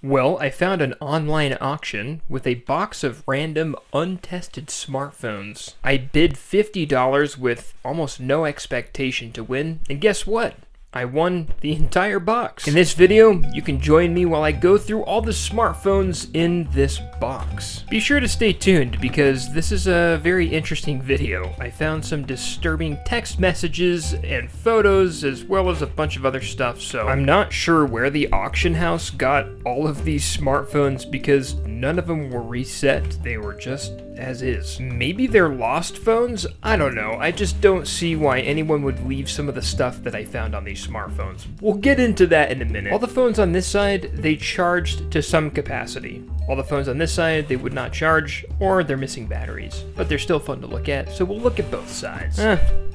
Well, I found an online auction with a box of random untested smartphones. I bid $50 with almost no expectation to win, and guess what? I won the entire box. In this video, you can join me while I go through all the smartphones in this box. Be sure to stay tuned because this is a very interesting video. I found some disturbing text messages and photos as well as a bunch of other stuff, so I'm not sure where the auction house got all of these smartphones because none of them were reset. They were just as is. Maybe they're lost phones? I don't know. I just don't see why anyone would leave some of the stuff that I found on these smartphones. We'll get into that in a minute. All the phones on this side, they charged to some capacity. All the phones on this side, they would not charge, or they're missing batteries. But they're still fun to look at, so we'll look at both sides.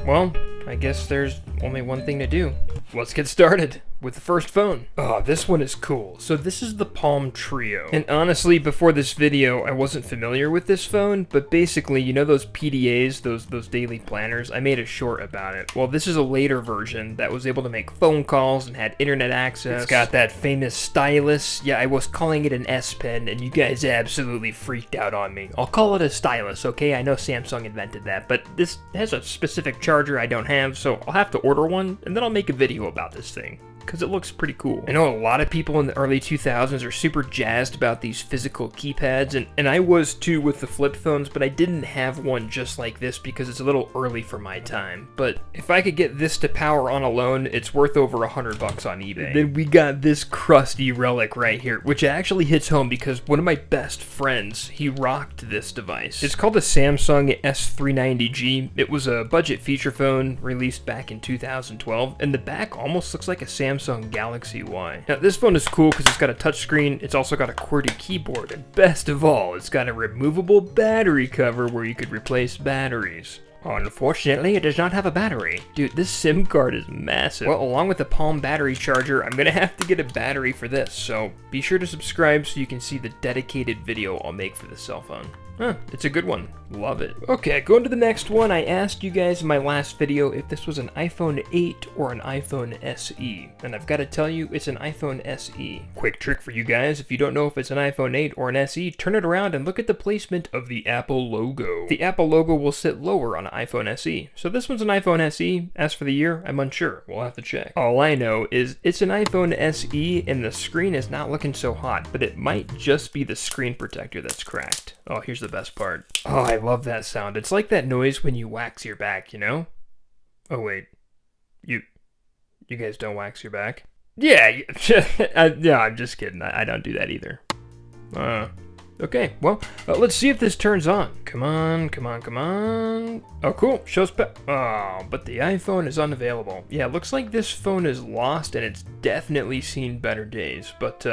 Well, I guess there's only one thing to do. Let's get started with the first phone. Oh, this one is cool. So this is the Palm Trio. And honestly, before this video, I wasn't familiar with this phone, but basically, you know those PDAs, those daily planners? I made a short about it. Well, this is a later version that was able to make phone calls and had internet access. It's got that famous stylus. Yeah, I was calling it an S Pen, and you guys absolutely freaked out on me. I'll call it a stylus, okay? I know Samsung invented that, but this has a specific charger I don't have, so I'll have to order one, and then I'll make a video about this thing, because it looks pretty cool. I know a lot of people in the early 2000s are super jazzed about these physical keypads, and I was too with the flip phones, but I didn't have one just like this because it's a little early for my time. But if I could get this to power on alone, it's worth over $100 on eBay. Then we got this crusty relic right here, which actually hits home because one of my best friends, he rocked this device. It's called the Samsung S390G. It was a budget feature phone released back in 2012, and the back almost looks like a Samsung Galaxy Y. Now this phone is cool because it's got a touchscreen, it's also got a QWERTY keyboard, and best of all, it's got a removable battery cover where you could replace batteries. Unfortunately, it does not have a battery. Dude, this SIM card is massive. Well, along with the Palm battery charger, I'm gonna have to get a battery for this, so be sure to subscribe so you can see the dedicated video I'll make for this cell phone. It's a good one. Love it. Okay, going to the next one. I asked you guys in my last video if this was an iPhone 8 or an iPhone SE, and I've got to tell you, it's an iPhone SE. Quick trick for you guys, if you don't know if it's an iPhone 8 or an SE, turn it around and look at the placement of the Apple logo. The Apple logo will sit lower on an iPhone SE, so this one's an iPhone SE. As for the year, I'm unsure. We'll have to check. All I know is it's an iPhone SE, and the screen is not looking so hot, but it might just be the screen protector that's cracked. Oh, here's the best part. Oh, I love that sound. It's like that noise when you wax your back, you know? Oh, wait. You guys don't wax your back? Yeah, yeah, I'm just kidding. I don't do that either. Okay, well, let's see if this turns on. Come on, come on, come on. Oh, cool. Shows oh, but the iPhone is unavailable. Yeah, looks like this phone is lost and it's definitely seen better days. But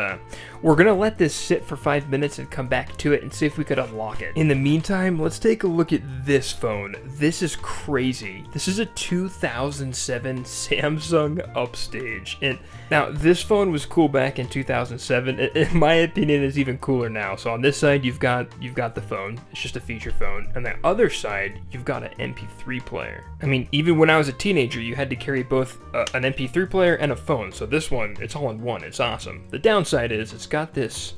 we're gonna let this sit for 5 minutes and come back to it and see if we could unlock it. In the meantime, let's take a look at this phone. This is crazy. This is a 2007 Samsung Upstage. And now, this phone was cool back in 2007. In my opinion, it's even cooler now. So on this side, you've got the phone. It's just a feature phone. On the other side, you've got an MP3 player. I mean, even when I was a teenager, you had to carry both an MP3 player and a phone. So this one, it's all in one. It's awesome. The downside is it's got this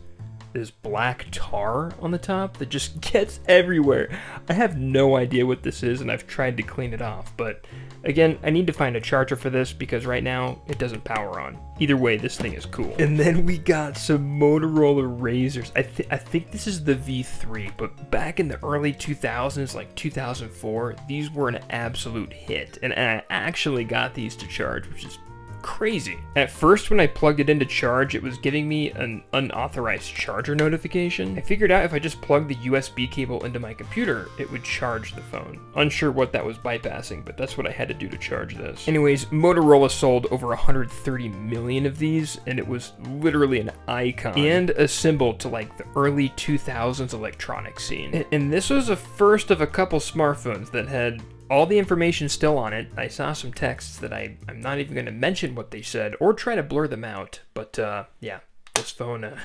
black tar on the top that just gets everywhere. I have no idea what this is, and I've tried to clean it off, but again, I need to find a charger for this because right now it doesn't power on. Either way, this thing is cool. And then we got some Motorola Razrs. I think this is the V3, but back in the early 2000s, like 2004, these were an absolute hit, and I actually got these to charge, which is crazy. At first, when I plugged it in to charge, it was giving me an unauthorized charger notification. I figured out if I just plugged the USB cable into my computer, it would charge the phone. Unsure what that was bypassing, but that's what I had to do to charge this. Anyways, Motorola sold over 130 million of these, and it was literally an icon and a symbol to like the early 2000s electronics scene. And this was a first of a couple smartphones that had all the information still on it. I saw some texts that I'm not even going to mention what they said or try to blur them out. But yeah, this phone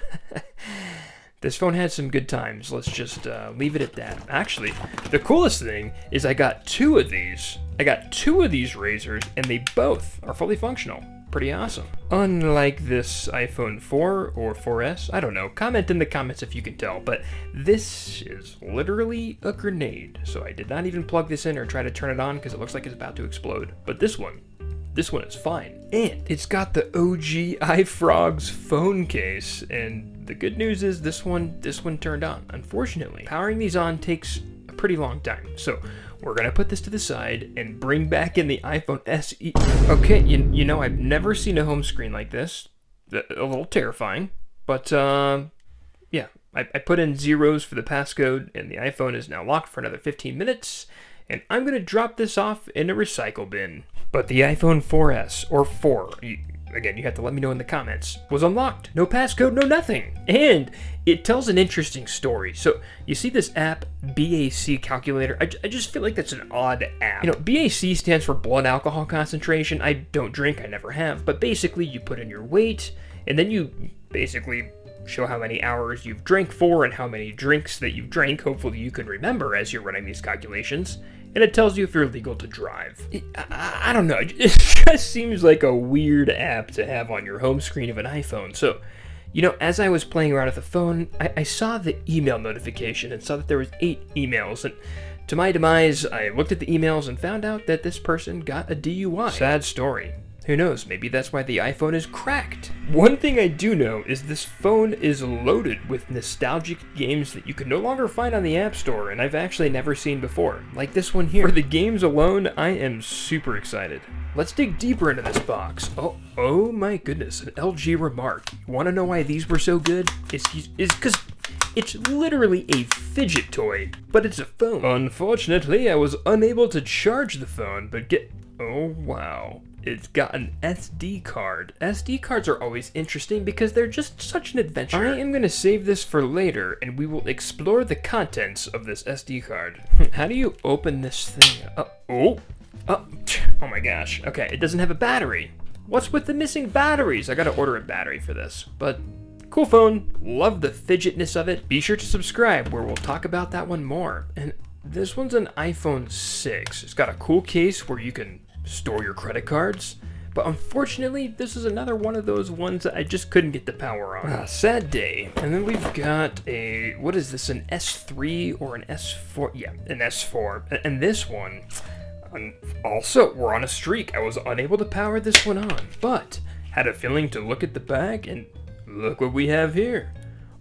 This phone had some good times. Let's just leave it at that. Actually, the coolest thing is I got two of these. I got two of these Razrs, and they both are fully functional. pretty awesome. Unlike this iPhone 4 or 4S, I don't know, comment in the comments if you can tell, but this is literally a grenade. So I did not even plug this in or try to turn it on because it looks like it's about to explode. But this one is fine. And it's got the OG iFrog's phone case, and the good news is this one turned on. Unfortunately, powering these on takes a pretty long time. So we're gonna put this to the side and bring back in the iPhone SE. Okay, you know, I've never seen a home screen like this. A little terrifying, but yeah, I put in zeros for the passcode, and the iPhone is now locked for another 15 minutes, and I'm gonna drop this off in a recycle bin. But the iPhone 4S, or 4, again, you have to let me know in the comments, was unlocked. No passcode, no nothing. And it tells an interesting story. So you see this app, BAC calculator. I just feel like that's an odd app. You know, BAC stands for blood alcohol concentration. I don't drink, I never have. But basically, you put in your weight, and then you basically show how many hours you've drank for and how many drinks that you've drank. Hopefully you can remember as you're running these calculations. And it tells you if you're legal to drive. I don't know, it just seems like a weird app to have on your home screen of an iPhone. So, you know, as I was playing around with the phone, I saw the email notification and saw that there was 8 emails. And to my demise, I looked at the emails and found out that this person got a DUI. Sad story. Who knows, maybe that's why the iPhone is cracked. One thing I do know is this phone is loaded with nostalgic games that you can no longer find on the App Store, and I've actually never seen before, like this one here. For the games alone, I am super excited. Let's dig deeper into this box. Oh my goodness, an LG Remark. You wanna know why these were so good? It's because it's literally a fidget toy, but it's a phone. Unfortunately, I was unable to charge the phone, but oh wow. It's got an SD card. SD cards are always interesting because they're just such an adventure. I am going to save this for later, and we will explore the contents of this SD card. How do you open this thing? Oh my gosh. Okay, it doesn't have a battery. What's with the missing batteries? I got to order a battery for this. But cool phone. Love the fidgetness of it. Be sure to subscribe where we'll talk about that one more. And this one's an iPhone 6. It's got a cool case where you can store your credit cards, but unfortunately this is another one of those ones that I just couldn't get the power on. Sad day. And then we've got what is this, an S3 or an S4? Yeah, an S4. And this one, also, we're on a streak. I was unable to power this one on, but had a feeling to look at the back, and look what we have here.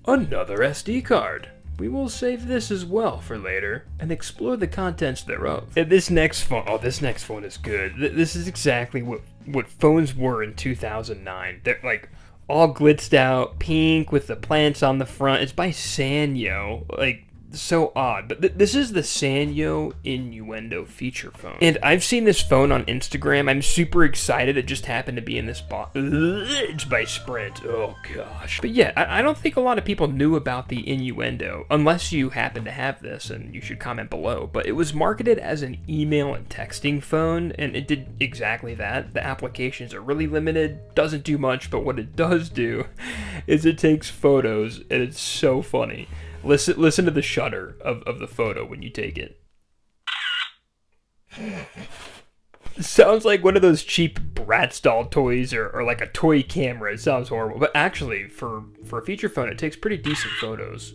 Another SD card. We will save this as well for later and explore the contents thereof. And this next phone, this next phone is good. This is exactly what phones were in 2009. They're like all glitzed out, pink with the plants on the front. It's by Sanyo. Like, so odd, but this is the Sanyo Inuendo feature phone, and I've seen this phone on Instagram. I'm super excited. It just happened to be in this box. It's by Sprint. Oh gosh. But yeah, I don't think a lot of people knew about the Inuendo unless you happen to have this, and you should comment below. But it was marketed as an email and texting phone, and it did exactly that. The applications are really limited, doesn't do much, but what it does do is it takes photos, and it's so funny. Listen to the shutter of the photo when you take it. Sounds like one of those cheap Bratz doll toys or like a toy camera. It sounds horrible. But actually, for a feature phone, it takes pretty decent photos.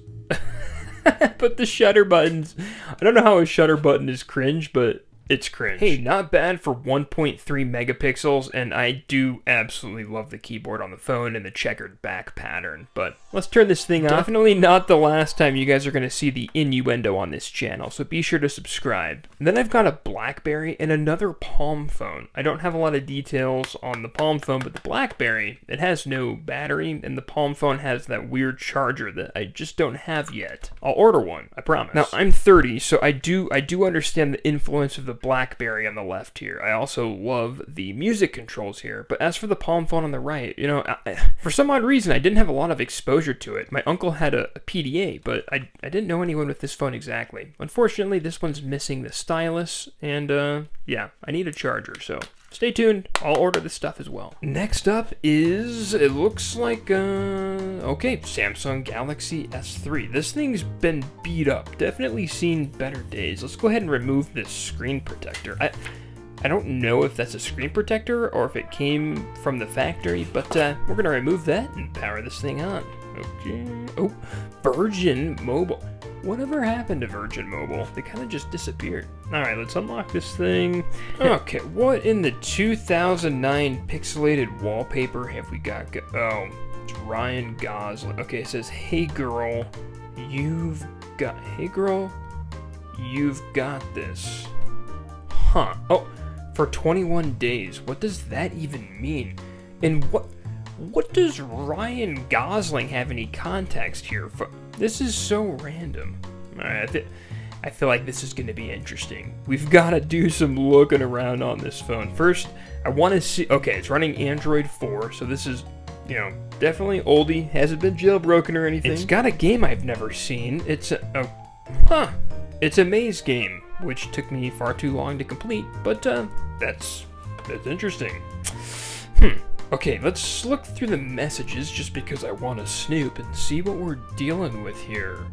But the shutter buttons, I don't know how a shutter button is cringe, but it's cringe. Hey, not bad for 1.3 megapixels, and I do absolutely love the keyboard on the phone and the checkered back pattern. But let's turn this thing off. Definitely not the last time you guys are going to see the Inuendo on this channel, so be sure to subscribe. And then I've got a Blackberry and another Palm phone. I don't have a lot of details on the Palm phone, but the Blackberry, it has no battery, and the Palm phone has that weird charger that I just don't have yet. I'll order one, I promise. Now, I'm 30, so I do understand the influence of the Blackberry on the left here. I also love the music controls here, but as for the Palm phone on the right, you know, for some odd reason, I didn't have a lot of exposure to it. My uncle had a PDA, but I didn't know anyone with this phone exactly. Unfortunately, this one's missing the stylus, and yeah, I need a charger, so stay tuned. I'll order this stuff as well. Next up is, it looks like, okay, Samsung Galaxy S3. This thing's been beat up. Definitely seen better days. Let's go ahead and remove this screen protector. I don't know if that's a screen protector or if it came from the factory, but we're gonna remove that and power this thing on. Okay. Oh, Virgin Mobile. Whatever happened to Virgin Mobile? They kind of just disappeared. All right, let's unlock this thing. Okay, what in the 2009 pixelated wallpaper have we got? Oh, it's Ryan Gosling. Okay, it says, "Hey girl, you've got this." Huh. Oh, for 21 days. What does that even mean? And what does Ryan Gosling have any context here for? This is so random. Alright, I feel like this is going to be interesting. We've got to do some looking around on this phone. First, I want to see... Okay, it's running Android 4, so this is, you know, definitely oldie. Hasn't been jailbroken or anything. It's got a game I've never seen. It's It's a maze game, which took me far too long to complete, but that's interesting. Okay, let's look through the messages just because I want to snoop and see what we're dealing with here.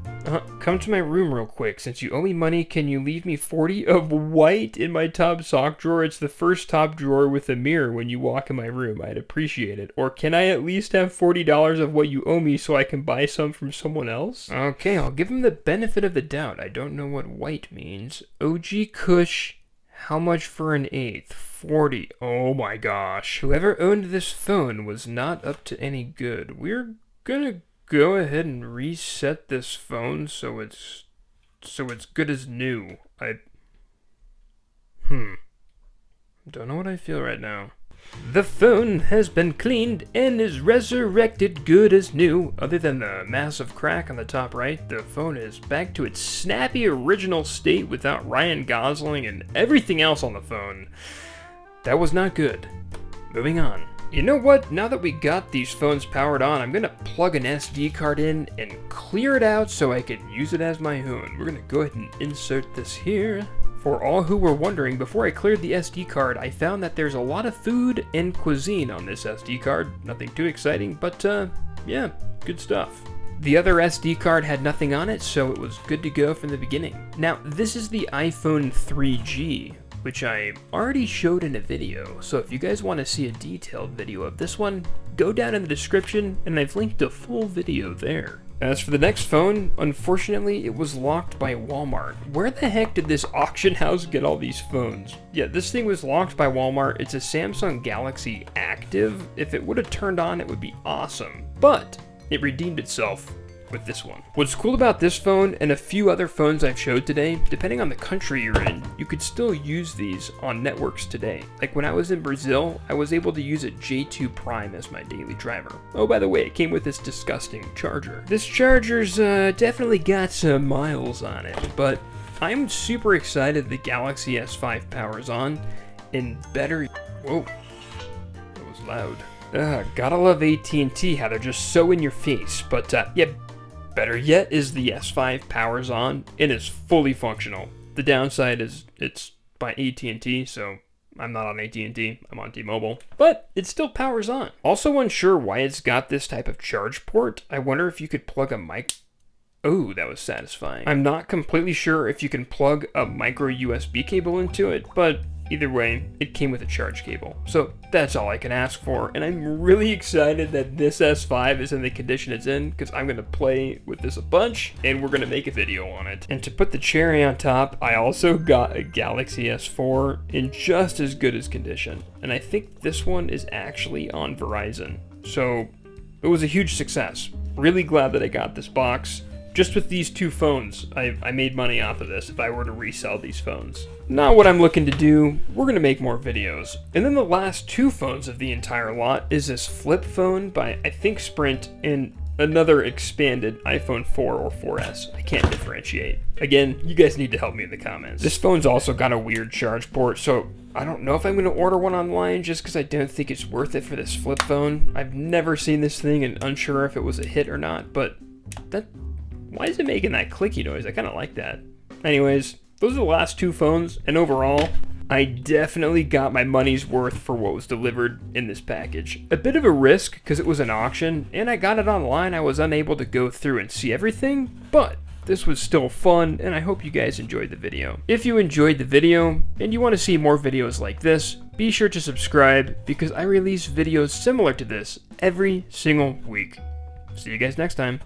Come to my room real quick. Since you owe me money, can you leave me 40 of white in my top sock drawer? It's the first top drawer with a mirror when you walk in my room. I'd appreciate it. Or can I at least have $40 of what you owe me so I can buy some from someone else? Okay, I'll give him the benefit of the doubt. I don't know what white means. OG Kush, how much for an eighth? 40. Oh my gosh. Whoever owned this phone was not up to any good. We're gonna go ahead and reset this phone so it's good as new. Don't know what I feel right now. The phone has been cleaned and is resurrected good as new. Other than the massive crack on the top right, the phone is back to its snappy original state without Ryan Gosling and everything else on the phone. That was not good. Moving on. You know what? Now that we got these phones powered on, I'm gonna plug an SD card in and clear it out so I can use it as my own. We're gonna go ahead and insert this here. For all who were wondering, before I cleared the SD card, I found that there's a lot of food and cuisine on this SD card. Nothing too exciting, but yeah, good stuff. The other SD card had nothing on it, so it was good to go from the beginning. Now, this is the iPhone 3G, which I already showed in a video, so if you guys want to see a detailed video of this one, go down in the description, and I've linked a full video there. As for the next phone, unfortunately, it was locked by Walmart. Where the heck did this auction house get all these phones? Yeah, this thing was locked by Walmart. It's a Samsung Galaxy Active. If it would have turned on, it would be awesome. But it redeemed itself with this one. What's cool about this phone and a few other phones I've showed today, depending on the country you're in, you could still use these on networks today. Like when I was in Brazil, I was able to use a J2 Prime as my daily driver. Oh, by the way, it came with this disgusting charger. This charger's definitely got some miles on it, but I'm super excited the Galaxy S5 powers on, and better... Whoa, that was loud. Gotta love AT&T, how they're just so in your face, but yeah, better yet is the S5 powers on and is fully functional. The downside is it's by AT&T, so I'm not on AT&T, I'm on T-Mobile, but it still powers on. Also unsure why it's got this type of charge port. I wonder if you could plug a mic. Oh, that was satisfying. I'm not completely sure if you can plug a micro USB cable into it, but either way, it came with a charge cable. So that's all I can ask for, and I'm really excited that this S5 is in the condition it's in, because I'm going to play with this a bunch, and we're going to make a video on it. And to put the cherry on top, I also got a Galaxy S4 in just as good as condition. And I think this one is actually on Verizon. So it was a huge success. Really glad that I got this box. Just with these two phones, I made money off of this if I were to resell these phones. Not what I'm looking to do. We're going to make more videos. And then the last two phones of the entire lot is this flip phone by, I think, Sprint, and another expanded iPhone 4 or 4S. I can't differentiate. Again, you guys need to help me in the comments. This phone's also got a weird charge port, so I don't know if I'm going to order one online just because I don't think it's worth it for this flip phone. I've never seen this thing and unsure if it was a hit or not, but why is it making that clicky noise? I kind of like that. Anyways, those are the last two phones, and overall, I definitely got my money's worth for what was delivered in this package. A bit of a risk because it was an auction, and I got it online. I was unable to go through and see everything, but this was still fun, and I hope you guys enjoyed the video. If you enjoyed the video, and you want to see more videos like this, be sure to subscribe, because I release videos similar to this every single week. See you guys next time.